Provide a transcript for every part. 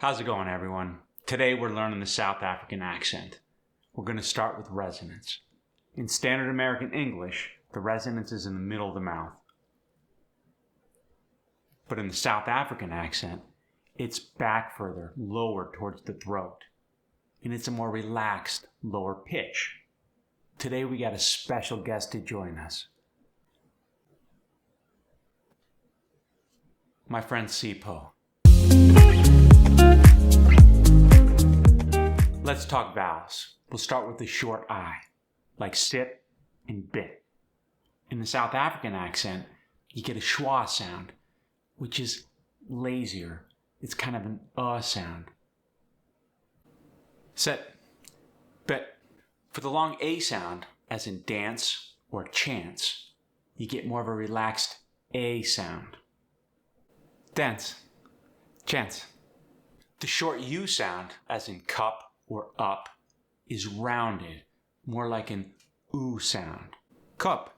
How's it going, everyone? Today we're learning the South African accent. We're going to start with resonance. In standard American English, the resonance is in the middle of the mouth. But in the South African accent, it's back further, lower towards the throat. And it's a more relaxed, lower pitch. Today we got a special guest to join us. My friend Sipo. Let's talk vowels. We'll start with the short I, like sit and bit. In the South African accent, you get a schwa sound, which is lazier. It's kind of an sound. Sit, bit. For the long A sound, as in dance or chance, you get more of a relaxed A sound. Dance, chance. The short U sound, as in cup or up, is rounded, more like an oo sound. Cup,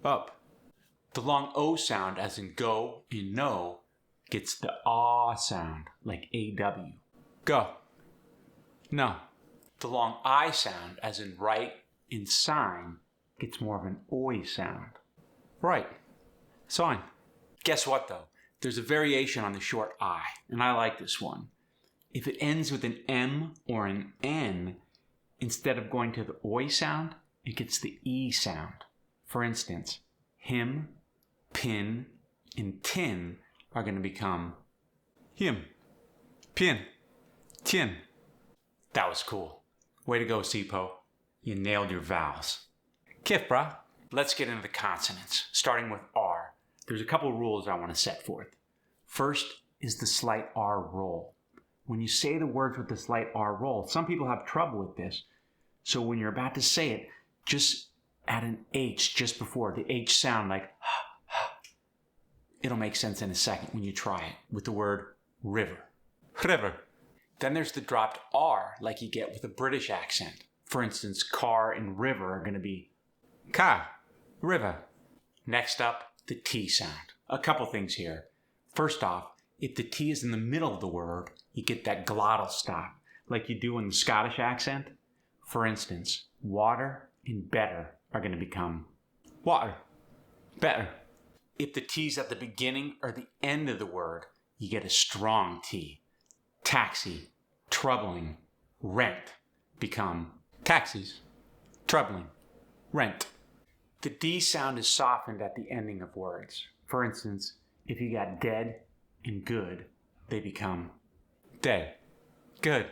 up. The long O sound, as in go in no, gets the ah sound, like AW. Go, no. The long I sound, as in right in sign, gets more of an oi sound. Right, sign. Guess what though? There's a variation on the short I, and I like this one. If it ends with an M or an N, instead of going to the oi sound, it gets the E sound. For instance, him, pin, and tin are going to become him, pin, tin. That was cool. Way to go, Sipo. You nailed your vowels. Kif, brah. Let's get into the consonants, starting with R. There's a couple rules I want to set forth. First is the slight R roll. When you say the words with the slight R roll, some people have trouble with this. So when you're about to say it, just add an H just before the H sound, like it'll make sense in a second when you try it with the word river. River. Then there's the dropped R like you get with a British accent. For instance, car and river are going to be car, river. Next up, the T sound. A couple things here. First off, if the T is in the middle of the word, you get that glottal stop, like you do in the Scottish accent. For instance, water and better are going to become water, better. If the T's at the beginning or the end of the word, you get a strong T. Taxi, troubling, rent become taxis, troubling, rent. The D sound is softened at the ending of words. For instance, if you got dead and good, they become dead, good.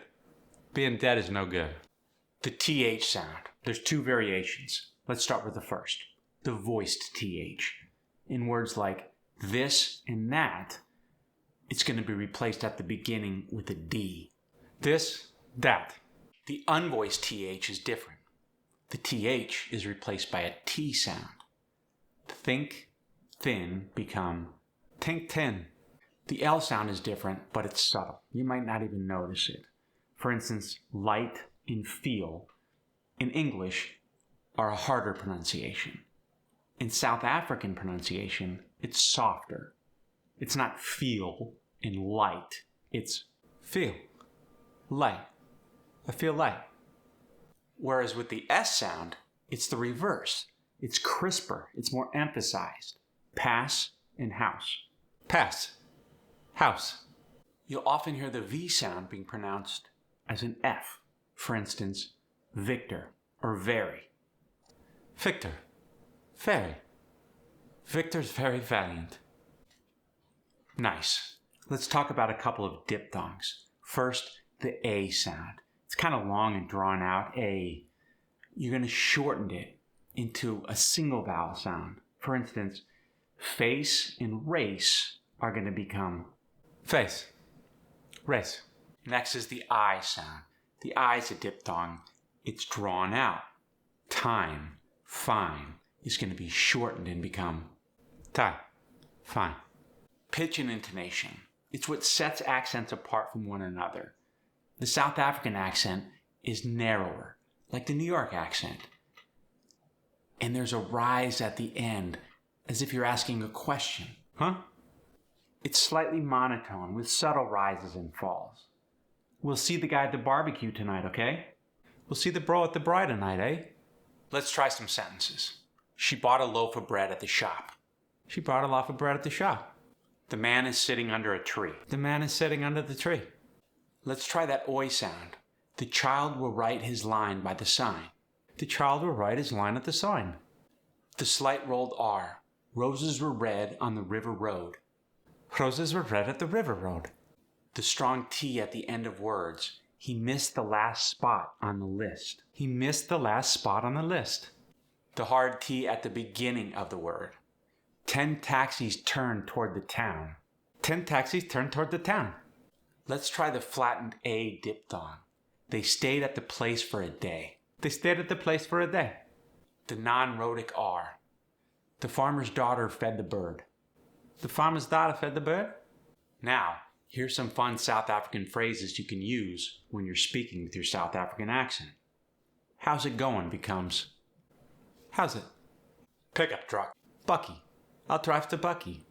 Being dead is no good. The TH sound. There's two variations. Let's start with the first. The voiced TH. In words like this and that, it's going to be replaced at the beginning with a D. This, that. The unvoiced TH is different. The TH is replaced by a T sound. Think, thin become tink, tin. The L sound is different, but it's subtle. You might not even notice it. For instance, light and feel in English are a harder pronunciation. In South African pronunciation, it's softer. It's not feel and light. It's feel, light. I feel light. Whereas with the S sound, it's the reverse. It's crisper. It's more emphasized. Pass and house. Pass. House. You'll often hear the V sound being pronounced as an F. For instance, Victor or very. Victor. Very. Victor's very valiant. Nice. Let's talk about a couple of diphthongs. First, the A sound. It's kind of long and drawn out, A. You're going to shorten it into a single vowel sound. For instance, face and race are going to become face, race. Next is the I sound. The I is a diphthong. It's drawn out. Time, fine, is going to be shortened and become time, fine. Pitch and intonation. It's what sets accents apart from one another. The South African accent is narrower, like the New York accent. And there's a rise at the end, as if you're asking a question. Huh? It's slightly monotone with subtle rises and falls. We'll see the guy at the barbecue tonight, okay? We'll see the bro at the bride tonight, eh? Let's try some sentences. She bought a loaf of bread at the shop. She bought a loaf of bread at the shop. The man is sitting under a tree. The man is sitting under the tree. Let's try that oi sound. The child will write his line by the sign. The child will write his line at the sign. The slight rolled R. Roses were red on the river road. Roses were red at the river road. The strong T at the end of words. He missed the last spot on the list. He missed the last spot on the list. The hard T at the beginning of the word. 10 taxis turned toward the town. 10 taxis turned toward the town. Let's try the flattened A diphthong. They stayed at the place for a day. They stayed at the place for a day. The non-rhotic R. The farmer's daughter fed the bird. The farmer's daughter fed the bird. Now, here's some fun South African phrases you can use when you're speaking with your South African accent. How's it going becomes, how's it? Pickup truck. Bakkie. I'll drive to bakkie.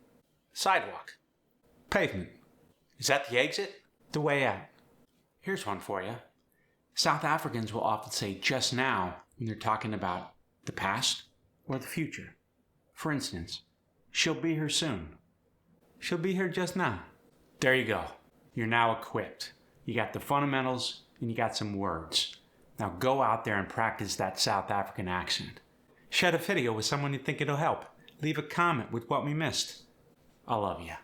Sidewalk. Pavement. Is that the exit? The way out. Here's one for you. South Africans will often say just now when they're talking about the past or the future. For instance, she'll be here soon. She'll be here just now. There you go. You're now equipped. You got the fundamentals and you got some words. Now go out there and practice that South African accent. Share a video with someone you think it'll help. Leave a comment with what we missed. I love you.